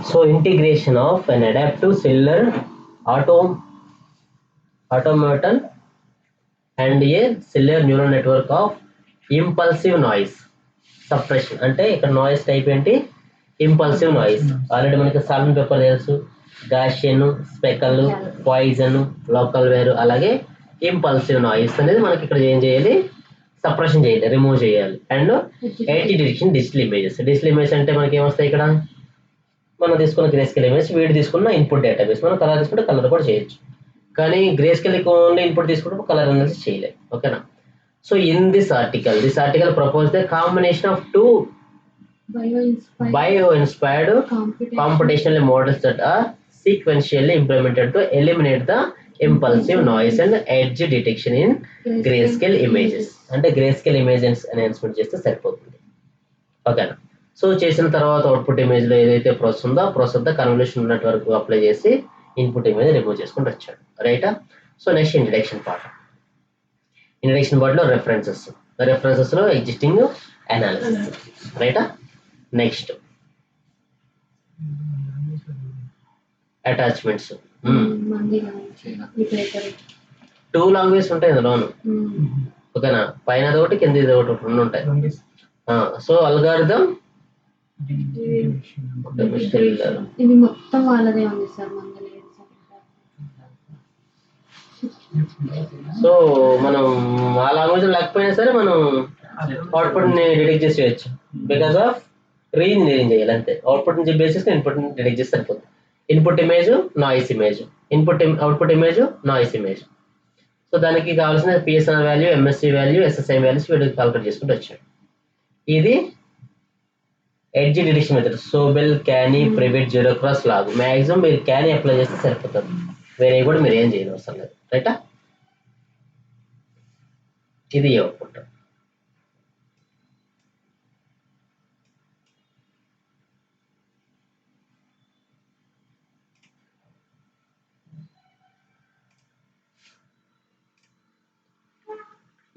So integration of an adaptive cellular automaton and a cellular neural network of impulsive noise suppression. అంటే ఇక్కడ noise type ఏంటి? Impulsive noise. Already మనకి salt paper తెలుసు, Gaussian, స్పెకల్, poison, local వేరు, అలాగే impulsive noise అనేది మనకి ఇక్కడ ఏం చేయాలి? సప్రెషన్ చేయాలి, రిమూవ్ చేయాలి. And eighty detection digital images. Digital image అంటే మనకి ఏమొస్తాయి? ఇక్కడ మనం తీసుకున్న గ్రే స్కేల్ ఇమేజ్, వీడు తీసుకున్న ఇన్పుట్ డేటాబేస్. మనం కలర్ తీసుకుంటే కలర్ కూడా చేయొచ్చు, కానీ గ్రే స్కేల్ ఓన్లీ ఇన్పుట్ తీసుకుంటే కలర్ అనాలిసిస్ చేయలేదు. ఓకేనా? So in this article propose the combination of two bio-inspired computational models that are sequentially implemented to eliminate the impulsive noise and edge detection in grayscale images. అంటే grayscale images enhancement చేస్తే సరిపోతుంది. ఓకేనా? So చేసిన తర్వాత output image లో ఏదైతే process ఉందో ఆ ప్రాసెస్ కన్వల్యూషన్ నెట్వర్క్ అప్లై చేసి ఇన్పుట్ ఇమేజ్ రిమూవ్ చేసుకుంటూ వచ్చాడు. రైటా? సో నెక్స్ట్ ఇంట్రడక్షన్ పార్ట్ లో రెఫరెన్సెస్ లో ఎగ్జిస్టింగ్ అనాలిసిస్. రైటా? Next attachments. 2 లాంగ్వేజెస్ ఉంటాయి అందులోను. ఓకేనా? పైన ఒకటి కింద ఒకటి రెండు ఉంటాయి. సో అల్గారిథం ఇది మొత్తం వాళ్ళదే ఉంది సార్. సో మనం ఆ లాంగ్వేజ్ లేకపోయినా సరే మనం అవుట్పుట్ ని డిటెక్ట్ చేసేయచ్చు. బికాస్ ఆఫ్ రీఇంజనీరింగ్ చేయాలి అంతే. అవుట్పుట్ నుంచి బేసిస్ ఇన్పుట్ ని డిటెక్ట్ చేస్తే సరిపోతుంది. Input image, noise image, output image, noise image. So దానికి కావాల్సిన PSR value, MSC value, SSI values వీడికి కాల్కులేట్ చేసుకుంటూ వచ్చాడు. ఇది edge detection method. Sobel, Canny, Prewitt, zero cross log. Maximum మీరు క్యానీ అప్లై చేస్తే సరిపోతుంది, వేరే కూడా మీరు ఏం చేయని అవసరం లేదు. రైటా? ఇది అవుట్పుట్.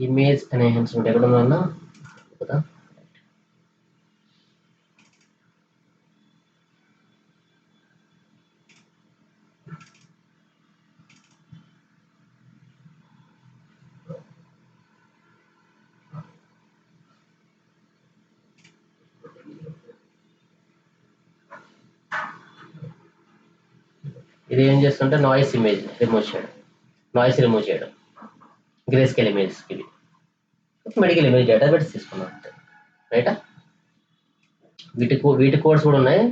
ఇమేజ్ ఎన్హాన్స్మెంట్ ఎక్కడ ఉందన్నా కదా? ఇది ఏం చేస్తుంటే నాయిస్ ఇమేజ్ రిమూవ్ చేయడం, గ్రే స్కేల్ ఇమేజ్. ఇది మెడికల్ ఇమేజ్ డేటాబేస్ తీసుకున్నాం అంతే. రైటా? వీటి కోడ్స్ కూడా ఉన్నాయి,